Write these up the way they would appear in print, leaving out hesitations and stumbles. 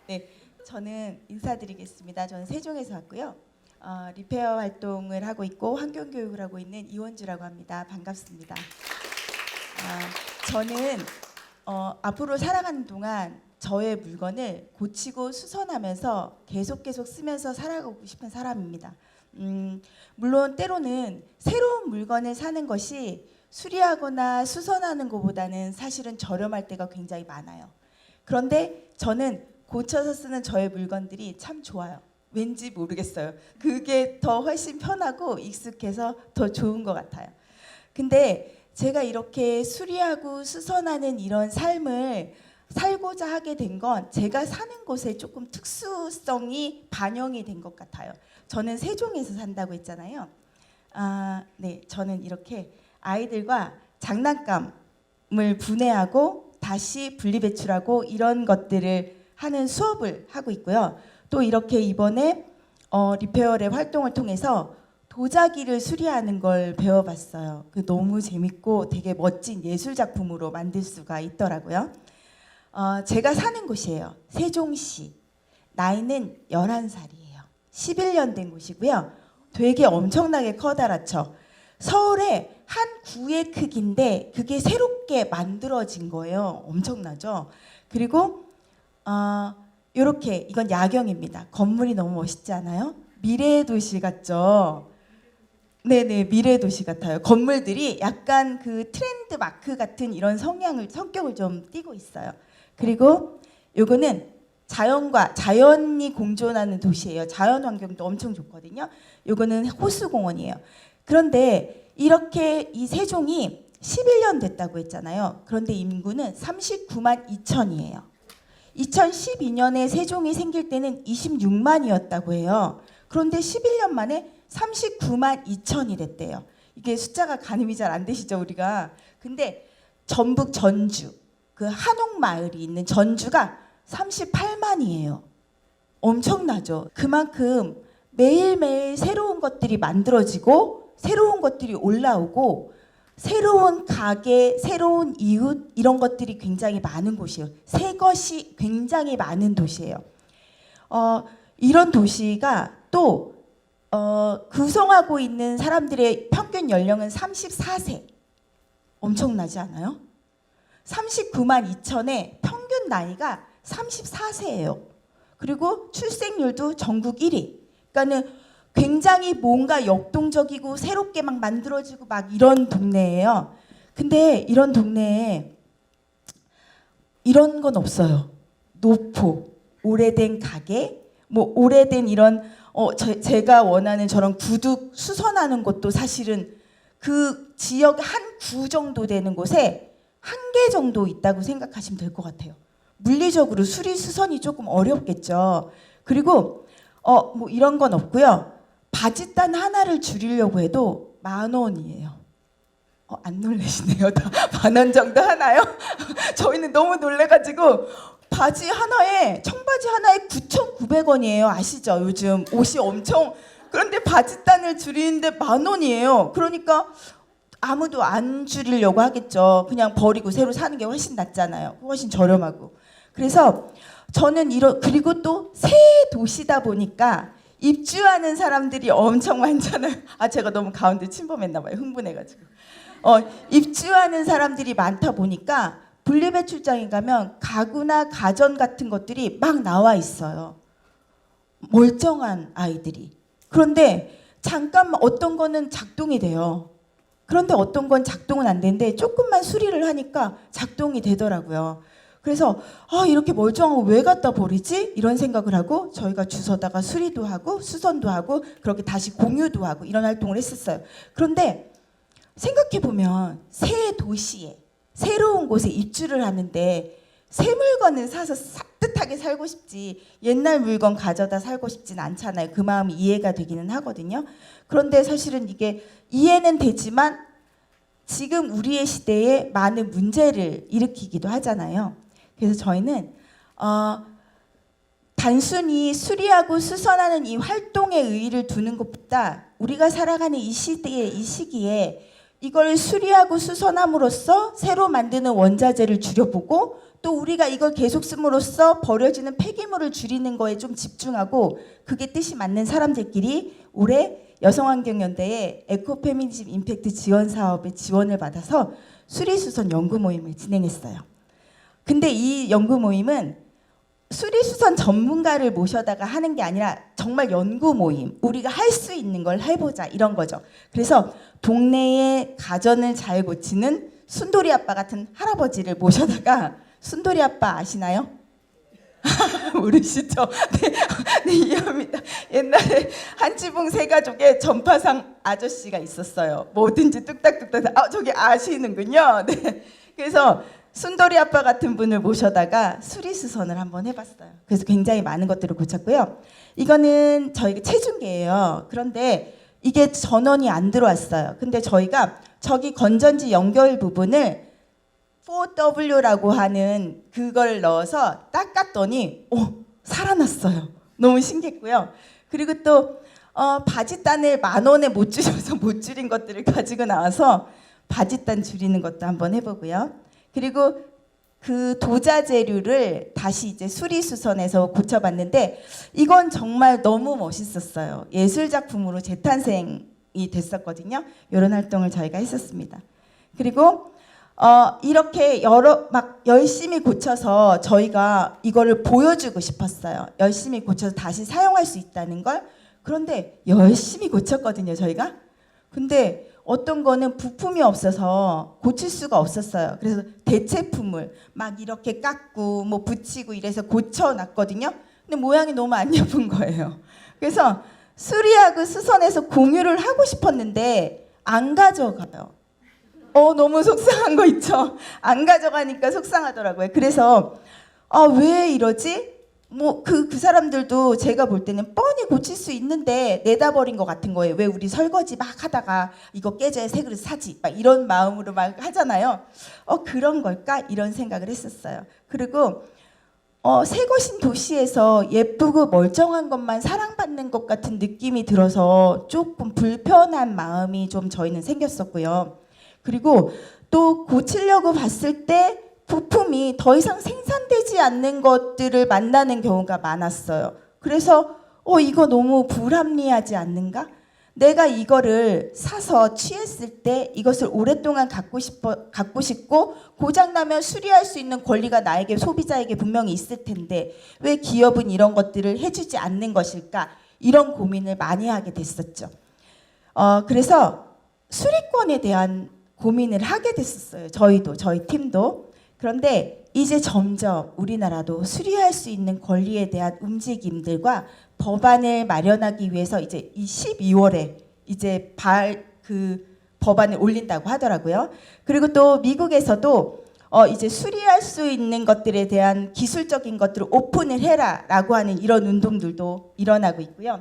네, 저는 인사드리겠습니다. 저는 세종에서 왔고요. 리페어 활동을 하고 있고 환경교육을 하고 있는 이원주라고 합니다. 반갑습니다. 저는 앞으로 살아가는 동안 저의 물건을 고치고 수선하면서 계속 쓰면서 살아가고 싶은 사람입니다. 물론 때로는 새로운 물건을 사는 것이 수리하거나 수선하는 것보다는 사실은 저렴할 때가 굉장히 많아요. 그런데 저는 고쳐서 쓰는 저의 물건들이 참 좋아요. 왠지 모르겠어요. 그게 더 훨씬 편하고 익숙해서 더 좋은 것 같아요. 근데 제가 이렇게 수리하고 수선하는 이런 삶을 살고자 하게 된 건 제가 사는 곳에 조금 특수성이 반영이 된 것 같아요. 저는 세종에서 산다고 했잖아요. 네, 저는 이렇게 아이들과 장난감을 분해하고 다시 분리배출하고 이런 것들을 하는 수업을 하고 있고요. 또 이렇게 이번에 리페어랩 활동을 통해서 도자기를 수리하는 걸 배워봤어요. 너무 재밌고 되게 멋진 예술 작품으로 만들 수가 있더라고요. 제가 사는 곳이에요. 세종시. 나이는 11살이에요. 11년 된 곳이고요. 되게 엄청나게 커다랗죠. 서울의 한 구의 크기인데 그게 새롭게 만들어진 거예요. 엄청나죠. 그리고 이렇게 이건 야경입니다. 건물이 너무 멋있지 않아요? 미래의 도시 같죠? 네네, 미래의 도시 같아요. 건물들이 약간 그 트렌드 마크 같은 이런 성격을 좀 띠고 있어요. 그리고 요거는 자연이 공존하는 도시예요. 자연 환경도 엄청 좋거든요. 요거는 호수공원이에요. 그런데 이렇게 이 세종이 11년 됐다고 했잖아요. 그런데 인구는 39만 2천이에요. 2012년에 세종이 생길 때는 26만이었다고 해요. 그런데 11년 만에 39만 2천이 됐대요. 이게 숫자가 가늠이 잘 안 되시죠, 우리가. 근데 전북 전주, 그 한옥마을이 있는 전주가 38만이에요. 엄청나죠. 그만큼 매일매일 새로운 것들이 만들어지고 새로운 것들이 올라오고 새로운 가게, 새로운 이웃 이런 것들이 굉장히 많은 곳이에요. 새 것이 굉장히 많은 도시예요. 이런 도시가 또 구성하고 있는 사람들의 평균 연령은 34세. 엄청나지 않아요? 39만 2천의 평균 나이가 34세예요. 그리고 출생률도 전국 1위. 그러니까는 굉장히 뭔가 역동적이고 새롭게 막 만들어지고 막 이런 동네예요. 근데 이런 동네에 이런 건 없어요. 노포, 오래된 가게, 뭐 오래된 이런 제가 원하는 저런 구두 수선하는 곳도 사실은 그 지역 한 구 정도 되는 곳에 한 개 정도 있다고 생각하시면 될 것 같아요. 물리적으로 수리 수선이 조금 어렵겠죠. 그리고 뭐 이런 건 없고요. 바짓단 하나를 줄이려고 해도 10,000원이에요. 안 놀라시네요. 다 10,000원 정도 하나요? 저희는 너무 놀래가지고 바지 하나에 청바지 하나에 9,900원이에요. 아시죠? 요즘 옷이 엄청 그런데 바짓단을 줄이는데 10,000원이에요. 그러니까 아무도 안 줄이려고 하겠죠. 그냥 버리고 새로 사는 게 훨씬 낫잖아요. 훨씬 저렴하고. 그래서 저는 그리고 또 새 도시다 보니까 입주하는 사람들이 엄청 많잖아요. 제가 너무 가운데 침범했나 봐요. 흥분해가지고. 입주하는 사람들이 많다 보니까 분리배출장에 가면 가구나 가전 같은 것들이 막 나와 있어요. 멀쩡한 아이들이. 그런데 잠깐만 어떤 거는 작동이 돼요. 그런데 어떤 건 작동은 안 되는데 조금만 수리를 하니까 작동이 되더라고요. 그래서 이렇게 멀쩡한 거 왜 갖다 버리지? 이런 생각을 하고 저희가 주워다가 수리도 하고 수선도 하고 그렇게 다시 공유도 하고 이런 활동을 했었어요. 그런데 생각해보면 새 도시에 새로운 곳에 입주를 하는데 새 물건을 사서 산뜻하게 살고 싶지 옛날 물건 가져다 살고 싶진 않잖아요. 그 마음이 이해가 되기는 하거든요. 그런데 사실은 이게 이해는 되지만 지금 우리의 시대에 많은 문제를 일으키기도 하잖아요. 그래서 저희는 단순히 수리하고 수선하는 이 활동에 의의를 두는 것보다 우리가 살아가는 이 시기에 이걸 수리하고 수선함으로써 새로 만드는 원자재를 줄여보고 또 우리가 이걸 계속 씀으로써 버려지는 폐기물을 줄이는 거에 좀 집중하고 그게 뜻이 맞는 사람들끼리 올해 여성환경연대의 에코페미니즘 임팩트 지원 사업에 지원을 받아서 수리수선 연구 모임을 진행했어요. 근데 이 연구 모임은 수리수선 전문가를 모셔다가 하는 게 아니라 정말 연구 모임, 우리가 할 수 있는 걸 해보자 이런 거죠. 그래서 동네에 가전을 잘 고치는 순돌이 아빠 같은 할아버지를 모셔다가, 순돌이 아빠 아시나요? 모르시죠? 네, 네, 이해합니다. 옛날에 한지붕 세 가족의 전파상 아저씨가 있었어요. 뭐든지 뚝딱뚝딱. 저기 아시는군요. 네. 그래서 순돌이 아빠 같은 분을 모셔다가 수리수선을 한번 해봤어요. 그래서 굉장히 많은 것들을 고쳤고요. 이거는 저희가 체중계예요. 그런데 이게 전원이 안 들어왔어요. 근데 저희가 저기 건전지 연결 부분을 4W라고 하는 그걸 넣어서 닦았더니 살아났어요. 너무 신기했고요. 그리고 또 바지단을 10,000원에 못 줄여서 못 줄인 것들을 가지고 나와서 바지단 줄이는 것도 한번 해보고요. 그리고 그 도자재류를 다시 이제 수리수선해서 고쳐봤는데 이건 정말 너무 멋있었어요. 예술작품으로 재탄생이 됐었거든요. 이런 활동을 저희가 했었습니다. 그리고 이렇게 막 열심히 고쳐서 저희가 이거를 보여주고 싶었어요. 열심히 고쳐서 다시 사용할 수 있다는 걸. 그런데 열심히 고쳤거든요, 저희가. 근데 어떤 거는 부품이 없어서 고칠 수가 없었어요. 그래서 대체품을 막 이렇게 깎고 뭐 붙이고 이래서 고쳐놨거든요. 근데 모양이 너무 안 예쁜 거예요. 그래서 수리하고 수선해서 공유를 하고 싶었는데 안 가져가요. 너무 속상한 거 있죠? 안 가져가니까 속상하더라고요. 그래서 왜 이러지? 뭐 그 사람들도 제가 볼 때는 뻔히 고칠 수 있는데 내다 버린 것 같은 거예요. 왜 우리 설거지 막 하다가 이거 깨져야 새 그릇 사지 막 이런 마음으로 막 하잖아요. 그런 걸까? 이런 생각을 했었어요. 그리고 새 것인 도시에서 예쁘고 멀쩡한 것만 사랑받는 것 같은 느낌이 들어서 조금 불편한 마음이 좀 저희는 생겼었고요. 그리고 또 고치려고 봤을 때 부품이 더 이상 생산되지 않는 것들을 만나는 경우가 많았어요. 그래서 이거 너무 불합리하지 않는가? 내가 이거를 사서 취했을 때 이것을 오랫동안 갖고 싶고 고장나면 수리할 수 있는 권리가 나에게, 소비자에게 분명히 있을 텐데 왜 기업은 이런 것들을 해주지 않는 것일까? 이런 고민을 많이 하게 됐었죠. 그래서 수리권에 대한 고민을 하게 됐었어요. 저희 팀도. 그런데 이제 점점 우리나라도 수리할 수 있는 권리에 대한 움직임들과 법안을 마련하기 위해서 이제 이 12월에 이제 법안을 올린다고 하더라고요. 그리고 또 미국에서도 이제 수리할 수 있는 것들에 대한 기술적인 것들을 오픈을 해라라고 하는 이런 운동들도 일어나고 있고요.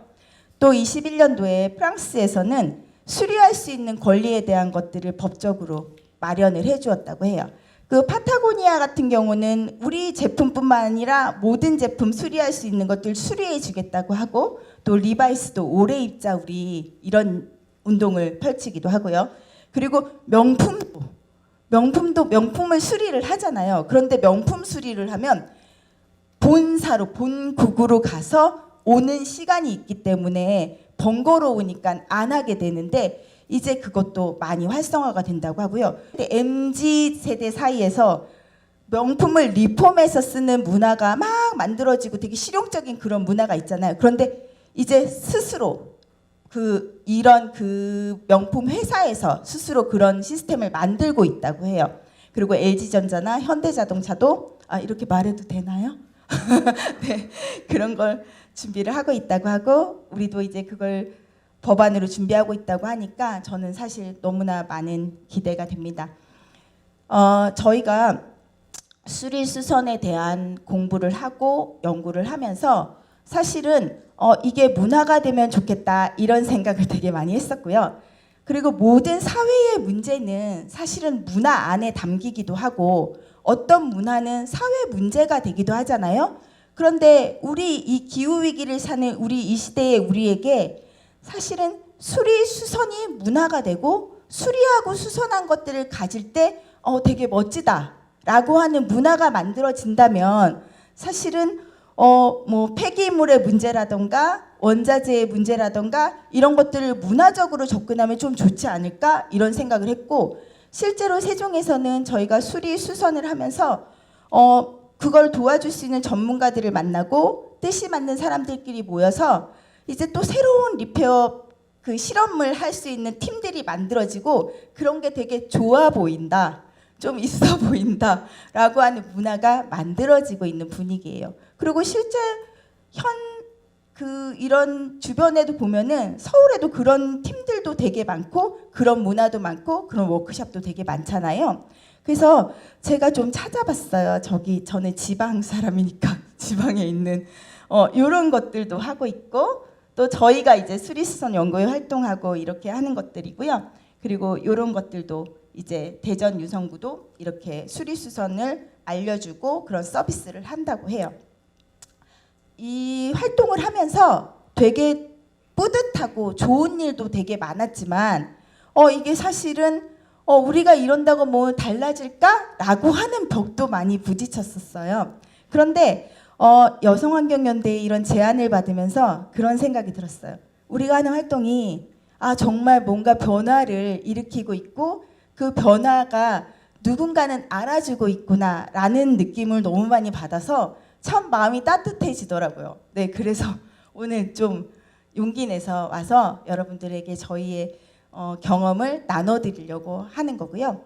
또 21년도에 프랑스에서는 수리할 수 있는 권리에 대한 것들을 법적으로 마련을 해주었다고 해요. 그 파타고니아 같은 경우는 우리 제품뿐만 아니라 모든 제품 수리할 수 있는 것들 수리해 주겠다고 하고, 또 리바이스도 오래 입자 우리 이런 운동을 펼치기도 하고요. 그리고 명품을 수리를 하잖아요. 그런데 명품 수리를 하면 본국으로 가서 오는 시간이 있기 때문에 번거로우니까 안 하게 되는데 이제 그것도 많이 활성화가 된다고 하고요. 근데 MZ세대 사이에서 명품을 리폼해서 쓰는 문화가 막 만들어지고 되게 실용적인 그런 문화가 있잖아요. 그런데 이제 스스로 이런 명품 회사에서 스스로 그런 시스템을 만들고 있다고 해요. 그리고 LG전자나 현대자동차도 이렇게 말해도 되나요? 네, 그런 걸 준비를 하고 있다고 하고, 우리도 이제 그걸 법안으로 준비하고 있다고 하니까 저는 사실 너무나 많은 기대가 됩니다. 저희가 수리수선에 대한 공부를 하고 연구를 하면서 사실은 이게 문화가 되면 좋겠다 이런 생각을 되게 많이 했었고요. 그리고 모든 사회의 문제는 사실은 문화 안에 담기기도 하고 어떤 문화는 사회 문제가 되기도 하잖아요. 그런데 우리 이 기후위기를 사는 우리 이 시대의 우리에게 사실은 수리수선이 문화가 되고 수리하고 수선한 것들을 가질 때 되게 멋지다라고 하는 문화가 만들어진다면 사실은 뭐 폐기물의 문제라던가 원자재의 문제라던가 이런 것들을 문화적으로 접근하면 좀 좋지 않을까 이런 생각을 했고, 실제로 세종에서는 저희가 수리 수선을 하면서 그걸 도와줄 수 있는 전문가들을 만나고 뜻이 맞는 사람들끼리 모여서 이제 또 새로운 리페어 그 실험을 할 수 있는 팀들이 만들어지고 그런 게 되게 좋아 보인다, 좀 있어 보인다라고 하는 문화가 만들어지고 있는 분위기예요. 그리고 실제 이런 주변에도 보면은 서울에도 그런 팀들도 되게 많고 그런 문화도 많고 그런 워크숍도 되게 많잖아요. 그래서 제가 좀 찾아봤어요. 저는 지방 사람이니까 지방에 있는 이런 것들도 하고 있고, 또 저희가 이제 수리수선 연구회 활동하고 이렇게 하는 것들이고요. 그리고 이런 것들도 이제 대전 유성구도 이렇게 수리수선을 알려주고 그런 서비스를 한다고 해요. 이 활동을 하면서 되게 뿌듯하고 좋은 일도 되게 많았지만 이게 사실은 우리가 이런다고 뭐 달라질까라고 하는 벽도 많이 부딪혔었어요. 그런데 여성환경연대의 이런 제안을 받으면서 그런 생각이 들었어요. 우리가 하는 활동이 정말 뭔가 변화를 일으키고 있고 그 변화가 누군가는 알아주고 있구나라는 느낌을 너무 많이 받아서 참 마음이 따뜻해지더라고요. 네, 그래서 오늘 좀 용기 내서 와서 여러분들에게 저희의 경험을 나눠드리려고 하는 거고요.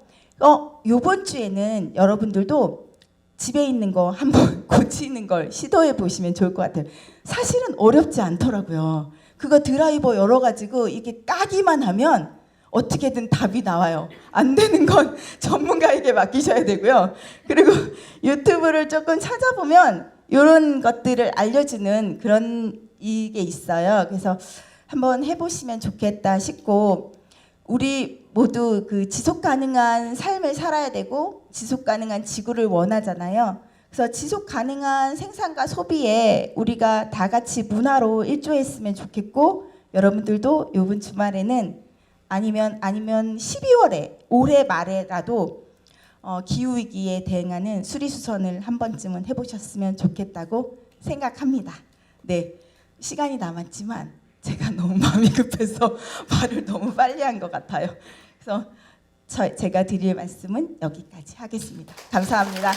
요번 주에는 여러분들도 집에 있는 거 한번 고치는 걸 시도해 보시면 좋을 것 같아요. 사실은 어렵지 않더라고요. 그거 드라이버 열어가지고 이게 까기만 하면 어떻게든 답이 나와요. 안 되는 건 전문가에게 맡기셔야 되고요. 그리고 유튜브를 조금 찾아보면 이런 것들을 알려주는 그런 이게 있어요. 그래서 한번 해보시면 좋겠다 싶고, 우리 모두 그 지속 가능한 삶을 살아야 되고 지속 가능한 지구를 원하잖아요. 그래서 지속 가능한 생산과 소비에 우리가 다 같이 문화로 일조했으면 좋겠고, 여러분들도 이번 주말에는 아니면 12월에 올해 말에라도 기후위기에 대응하는 수리수선을 한 번쯤은 해보셨으면 좋겠다고 생각합니다. 네, 시간이 남았지만 제가 너무 마음이 급해서 말을 너무 빨리 한 것 같아요. 그래서 제가 드릴 말씀은 여기까지 하겠습니다. 감사합니다.